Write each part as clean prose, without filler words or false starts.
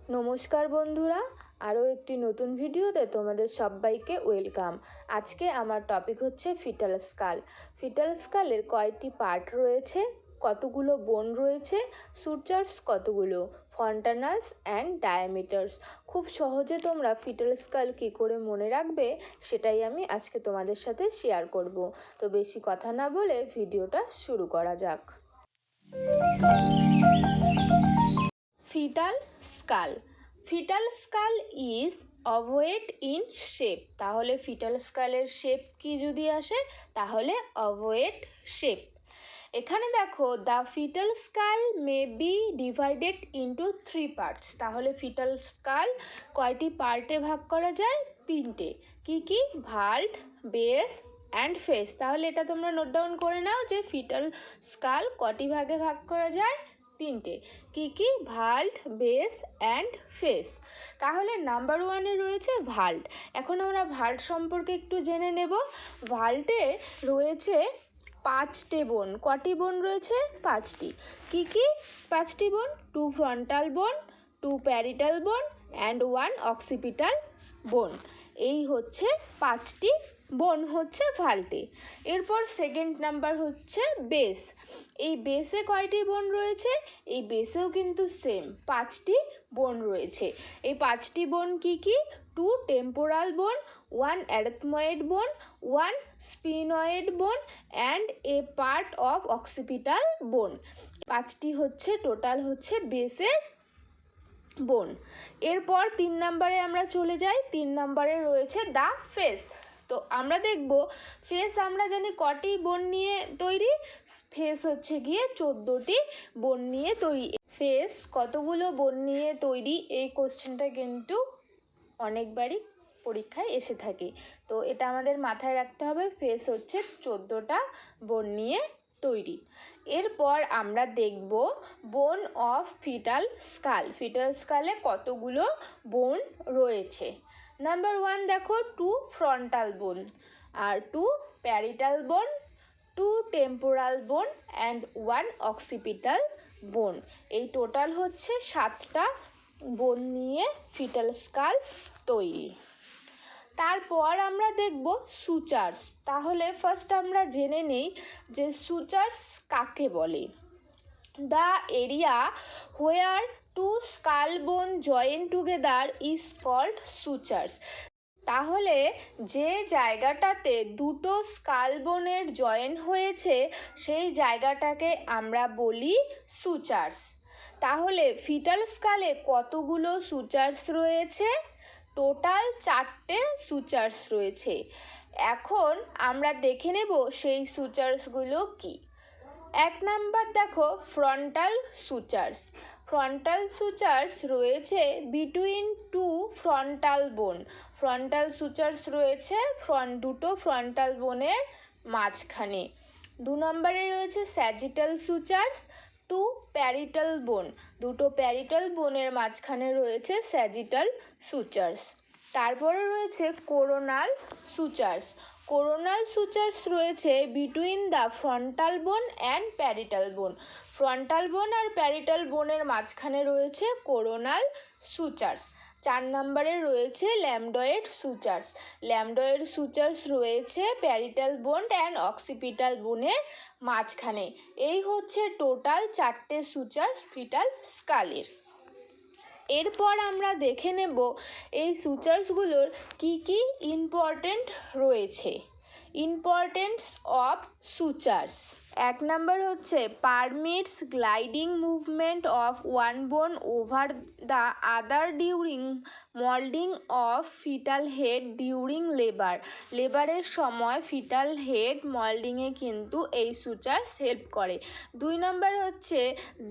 নমস্কার বন্ধুরা, আরও একটি নতুন ভিডিওতে তোমাদের সবাইকে ওয়েলকাম। আজকে আমার টপিক হচ্ছে ফিটাল স্কাল। ফিটাল স্কালের কয়টি পার্ট রয়েছে, কতগুলো বোন রয়েছে, সুচার্স কতগুলো, ফন্টানালস অ্যান্ড ডায়ামিটার্স। খুব সহজে তোমরা ফিটাল স্কাল কী করে মনে রাখবে সেটাই আমি আজকে তোমাদের সাথে শেয়ার করব। তো বেশি কথা না বলে ভিডিওটা শুরু করা যাক। Foetal skull. Foetal skull is ovoid in shape. তাহলে ফিটাল স্কালের শেপ কি যদি আসে, তাহলে অভয়েড শেপ। এখানে দেখো, the foetal skull may be divided into 3 parts. তাহলে ফিটাল স্কাল কয়টি পার্টে ভাগ করা যায়? 3টে। কি কি? Vault, base and face. তাহলে এটা তোমরা নোট ডাউন করে নাও যে ফিটাল স্কাল কটি ভাগে ভাগ করা যায়? 3টে। কি কি? Vault, base and face. তাহলে নাম্বার 1-এ রয়েছে ভাল্ট। এখন আমরা ভাল্ট সম্পর্কে একটু জেনে নেব। ভাল্টে রয়েছে 5টে বোন। কটি বোন রয়েছে? 5টি। কি কি 5টি বোন? 2 ফ্রন্টাল বোন, 2 প্যারিটাল বোন অ্যান্ড 1 অক্সিপিটাল বোন। এই হচ্ছে 5টি বোন হচ্ছে ভাল্টে। এরপর সেকেন্ড নাম্বার হচ্ছে বেস। এই বেসে কয়টি বোন রয়েছে? এই বেসেও কিন্তু সেম 5টি বোন রয়েছে। এই 5টি বোন কি কি? 2 টেম্পোরাল বোন, 1 অ্যারথময়েড বোন, 1 sphenoid bone and a part of occipital bone. 5টি হচ্ছে টোটাল হচ্ছে বেসের বোন। এরপর 3 নম্বরে আমরা চলে যাই। 3 নম্বরে রয়েছে দ্য ফেস। তো আমরা দেখব ফেস আমরা জানি কটি বোন নিয়ে তৈরি। ফেস হচ্ছে গিয়ে 14টি বোন নিয়ে তৈরি। ফেস কতগুলো বোন নিয়ে তৈরি, এই কোশ্চেনটা কিন্তু অনেকবারই পরীক্ষায় এসে থাকে। তো এটা আমাদের মাথায় রাখতে হবে, ফেস হচ্ছে 14টা বোন নিয়ে তৈরি। এরপর আমরা দেখব bone of foetal skull. Foetal স্কালে কতগুলো বোন রয়েছে। নাম্বার 1 দেখো, 2 ফ্রন্টাল বোন আর 2 প্যারিটাল বোন, 2 টেম্পোরাল বোন অ্যান্ড 1 অক্সিপিটাল বোন। এই টোটাল হচ্ছে 7টা বোন নিয়ে ফিটাল স্কাল তৈরি। তারপর আমরা দেখব সুচার্স। তাহলে ফার্স্ট আমরা জেনে নেই যে সুচার্স কাকে বলে। দ্য এরিয়া হোয়ার 2 স্কাল বোন জয়েন টুগেদার ইজ কল্ড সুচার্স। তাহলে যে জায়গাটাতে দুটো স্কাল বোনের জয়েন হয়েছে সেই জায়গাটাকে আমরা বলি সুচার্স। তাহলে ফিটাল স্কালে কতগুলো সুচার্স রয়েছে? টোটাল 4টে সুচার্স রয়েছে। এখন আমরা দেখে নেব সেই সুচার্সগুলো কি। 1 নাম্বার দেখো, ফ্রন্টাল সুচার্স। ফ্রন্টাল সুচার্স রয়েছে বিটুইন 2 ফ্রন্টাল বোন। ফ্রন্টাল সুচার্স রয়েছে দুটো ফ্রন্টাল বোনের মাঝখানে। 2 নম্বরে রয়েছে স্যাজিটাল সুচার্স, 2 প্যারিটাল বোন। দুটো প্যারিটাল বোনের মাঝখানে রয়েছে স্যাজিটাল সুচার্স। তারপরে রয়েছে কোরোনাল সুচার্স। কোরোনাল সুচার্স রয়েছে বিটুইন দ্য ফ্রন্টাল বোন অ্যান্ড প্যারিটাল বোন। ফ্রন্টাল বোন আর প্যারিটাল বোনের মাঝখানে রয়েছে কোরোনাল সুচার্স। 4 নম্বরে রয়েছে ল্যামডয়েড সুচার্স। ল্যামডয়েড সুচার্স রয়েছে প্যারিটাল বোন অ্যান্ড অক্সিপিটাল বোনের মাঝখানে। এই হচ্ছে টোটাল 4টে সুচার্স ফিটাল স্কালের। এরপর আমরা দেখে নেব এই সুচার্সগুলোর কি কি ইম্পর্টেন্ট রয়েছে। Importance of sutures. 1 নাম্বার হচ্ছে permits gliding movement of one bone over the other during moulding of foetal head during labour. লেবারের সময় ফিটাল হেড মল্ডিংয়ে কিন্তু এই সুচার্স হেল্প করে। 2 নাম্বার হচ্ছে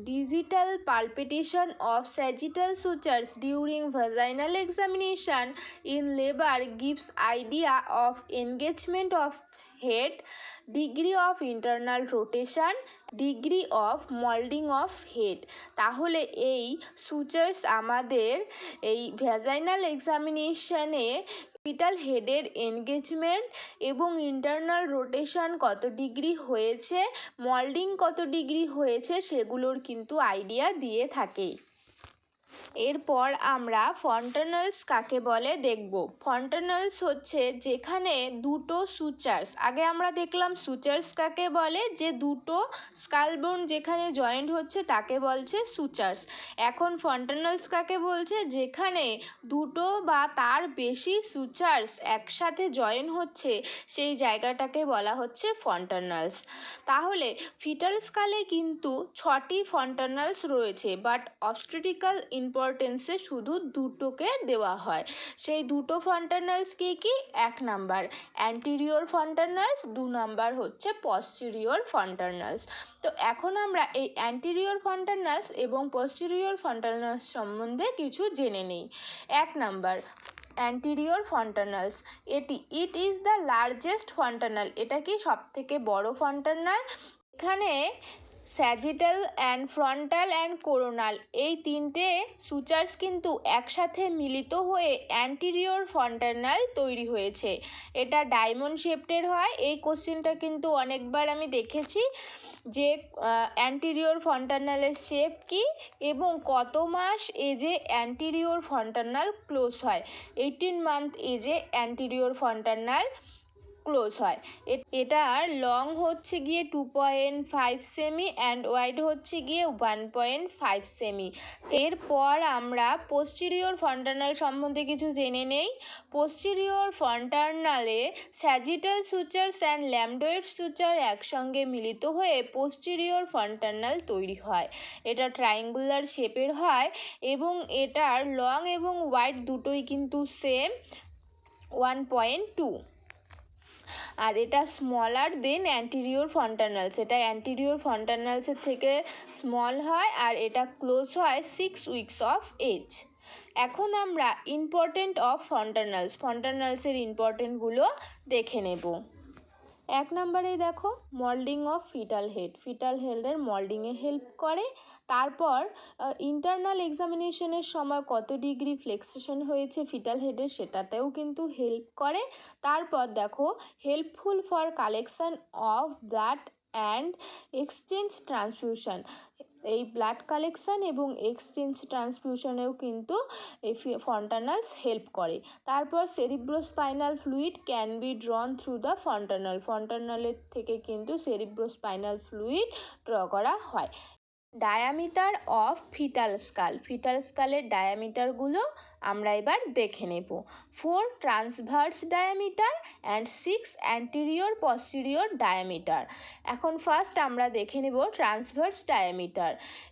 digital palpation of sagittal sutures during vaginal examination in labour gives idea of engagement of head, degree of internal rotation, degree of moulding of head. তাহলে এই sutures আমাদের এই ভ্যাজাইনাল এক্সামিনেশনে foetal হেডের এনগেজমেন্ট এবং internal rotation কত degree হয়েছে, moulding কত ডিগ্রি হয়েছে সেগুলোর কিন্তু আইডিয়া দিয়ে থাকে। এরপর আমরা ফন্টানেলস কাকে বলে দেখব। ফন্টানেলস হচ্ছে যেখানে দুটো সুচার্স, আগে আমরা দেখলাম সুচার্স কাকে বলে, যে দুটো স্কাল বোন যেখানে জয়েন্ট হচ্ছে তাকে বলছে সুচার্স। এখন ফন্টানেলস কাকে বলছে, যেখানে দুটো বা তার বেশি সুচার্স একসাথে জয়েন হচ্ছে সেই জায়গাটাকে বলা হচ্ছে ফন্টানেলস। তাহলে ফিটাল স্কালে কিন্তু 6টি ফন্টানেলস রয়েছে, বাট অবস্টেট্রিক্যাল ইম্পর্টেন্সে শুধু দুটোকে দেওয়া হয়। সেই দুটো ফন্টানেলস কি? 1 নাম্বার অ্যান্টিরিয়র ফন্টানেলস, 2 নাম্বার হচ্ছে পস্টেরিয়র ফন্টানেলস। তো এখন আমরা এই অ্যান্টিরিয়র ফন্টানেলস এবং পস্টেরিয়র ফন্টানেলস সম্বন্ধে কিছু জেনে নিই। 1 number anterior fontanelles, it is the largest fontanelle. এটা কি সব থেকে বড় ফন্টানেল। এখানে sagittal and frontal and coronal এই তিনটে সুচার্স কিন্তু একসাথে মিলিত হয়ে অ্যান্টিরিয়র ফন্টানেল তৈরি হয়েছে। এটা ডায়মন্ড শেপটের হয়। এই কোশ্চেনটা কিন্তু অনেকবার আমি দেখেছি যে অ্যান্টিরিয়র ফন্টানেলের শেপ কি এবং কত মাস এজে অ্যান্টিরিয়র ফন্টানেল ক্লোজ হয়। 18 মান্থ এজে অ্যান্টিরিয়র ফন্টানেল ক্লোজ হয়। এটার লং হচ্ছে গিয়ে 2.5 সেমি অ্যান্ড ওয়াইড হচ্ছে গিয়ে 1.5 সেমি। এরপর আমরা পোস্টেরিয়র ফন্টানেল সম্বন্ধে কিছু জেনে নেই। পোস্টেরিয়র ফন্টানেলে স্যাজিটাল সুচার্স অ্যান্ড ল্যামডয়েড সুচার একসঙ্গে মিলিত হয়ে পোস্টেরিয়র ফন্টানেল তৈরি হয়। এটা ট্রায়াঙ্গুলার শেপের হয় এবং এটার লং এবং ওয়াইড দুটোই কিন্তু সেম 1.2। আর এটা স্মলার দেন অ্যান্টিরিয়র ফন্টানেলস, এটা অ্যান্টিরিয়র ফন্টানেলসের থেকে স্মল হয় আর এটা ক্লোজ হয় 6 উইকস অফ এজ। এখন আমরা ইম্পর্টেন্ট অফ ফন্টানেলসের ইম্পর্টেন্টগুলো দেখে নেব। 1 নম্বরে দেখো মল্ডিং অফ ফিটাল হেডের মল্ডিংয়ে হেল্প করে। তারপর ইন্টারনাল এক্সামিনেশনের সময় কত ডিগ্রি ফ্লেক্সেশন হয়েছে ফিটাল হেডের সেটাতেও কিন্তু হেল্প করে। তারপর দেখো helpful for collection of blood and exchange transfusion, এই ব্লাড কালেকশন এবং এক্সচেঞ্জ ট্রান্সফিউশনেও কিন্তু এই ফন্টানেলস হেল্প করে। তারপর cerebrospinal fluid can be drawn through the ফন্টানেলের থেকে কিন্তু সেরিব্রোস্পাইনাল ফ্লুইড ড্র করা হয়। ডায়ামিটার অফ ফিটাল স্কালের ডায়ামিটারগুলো আমরা এবার দেখে নেব। 4 transverse diameter and 6 anterior posterior diameter. এখন ফার্স্ট আমরা দেখে নেব ট্রান্সভার্স ডায়ামিটার।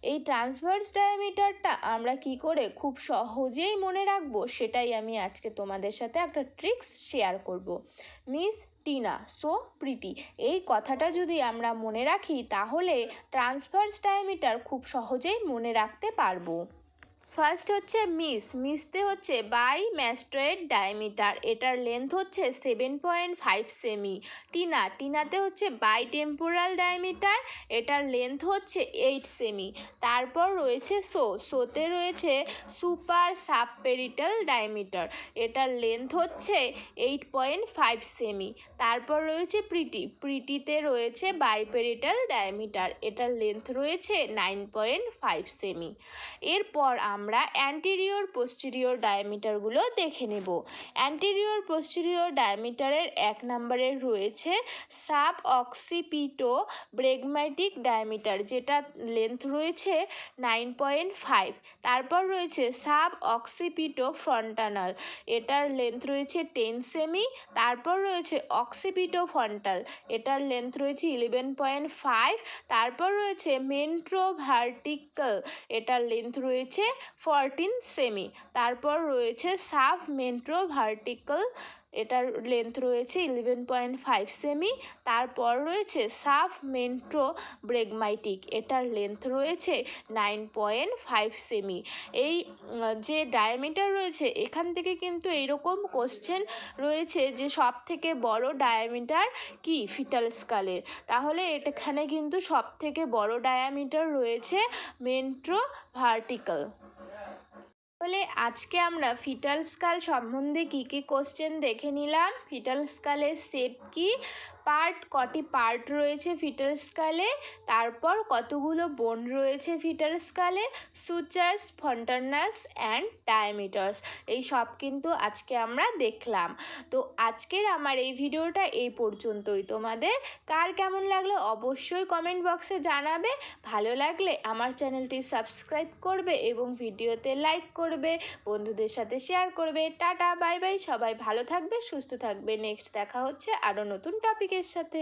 এই ট্রান্সভার্স ডায়ামিটারটা আমরা কি করে খুব সহজেই মনে রাখবো সেটাই আমি আজকে তোমাদের সাথে একটা ট্রিক্স শেয়ার করব। মিস টিনা সো প্রিটি, এই কথাটা যদি আমরা মনে রাখি তাহলে ট্রান্সভার্স ডায়ামিটার খুব সহজেই মনে রাখতে পারবো। ফার্স্ট হচ্ছে মিসতে হচ্ছে বাই ম্যাস্ট্রয়েড ডায়ামিটার, এটার লেন্থ হচ্ছে 7.5 সেমি। টিনাতে হচ্ছে বাই টেম্পোরাল ডায়ামিটার, এটার লেন্থ হচ্ছে 8 সেমি। তারপর রয়েছে সোতে রয়েছে সুপার সাবপেরিটাল ডায়ামিটার, এটার লেন্থ হচ্ছে 8.5 সেমি। তারপর রয়েছে প্রিটিতে রয়েছে বাইপেরিটাল ডায়ামিটার, এটার লেন্থ রয়েছে 9.5 সেমি। এরপর আমরা অ্যান্টিরিয়র পোস্টেরিয়র ডায়ামিটারগুলো দেখে নেব। অ্যান্টিরিয়র পোস্টেরিয়র ডায়ামিটারের 1 নম্বরে রয়েছে সাব অক্সিপিটো ব্রেগম্যাটিক ডায়ামিটার, যেটা লেন্থ রয়েছে 9.5। তারপর রয়েছে সাব অক্সিপিটো ফ্রন্টানাল, এটার লেন্থ রয়েছে 10 সেমি। তারপর রয়েছে অক্সিপিটো ফ্রন্টাল, এটার লেন্থ রয়েছে 11.5। তারপর রয়েছে মেন্ট্রোভার্টিক্যাল, এটার লেন্থ রয়েছে 14 সেমি। তারপর রয়েছে সাব মেন্ট্রোভার্টিক্যাল, এটার লেন্থ রয়েছে 11.5 সেমি। তারপর রয়েছে সাব মেন্ট্রো ব্রেগমাইটিক, এটার লেন্থ রয়েছে 9.5 সেমি। এই যে ডায়ামিটার রয়েছে এখান থেকে কিন্তু এইরকম কোশ্চেন রয়েছে যে সব থেকে বড় ডায়ামিটার কি ফিটাল স্কালের, তাহলে এখানে কিন্তু সব থেকে বড় ডায়ামিটার রয়েছে মেন্ট্রোভার্টিক্যাল। তাহলে আজকে আমরা ফিটাল স্কাল সম্বন্ধে কী কী কোশ্চেন দেখে নিলাম, ফিটাল স্কালের শেপ কী, কটি পার্ট রয়েছে ফিটাল স্কালে, তারপর কতগুলো বোন রয়েছে ফিটাল স্কালে, সুচার্স, ফন্টানালস অ্যান্ড ডায়ামিটার্স, এই সব কিন্তু আজকে আমরা দেখলাম। তো আজকের আমার এই ভিডিওটা এই পর্যন্তই। তোমাদের কার কেমন লাগলো অবশ্যই কমেন্ট বক্সে জানাবে। ভালো লাগলে আমার চ্যানেলটি সাবস্ক্রাইব করবে এবং ভিডিওতে লাইক করবে, বন্ধুদের সাথে শেয়ার করবে। টাটা, বাই বাই, সবাই ভালো থাকবে, সুস্থ থাকবে। নেক্সট দেখা হচ্ছে আরও নতুন টপিকের সাথে।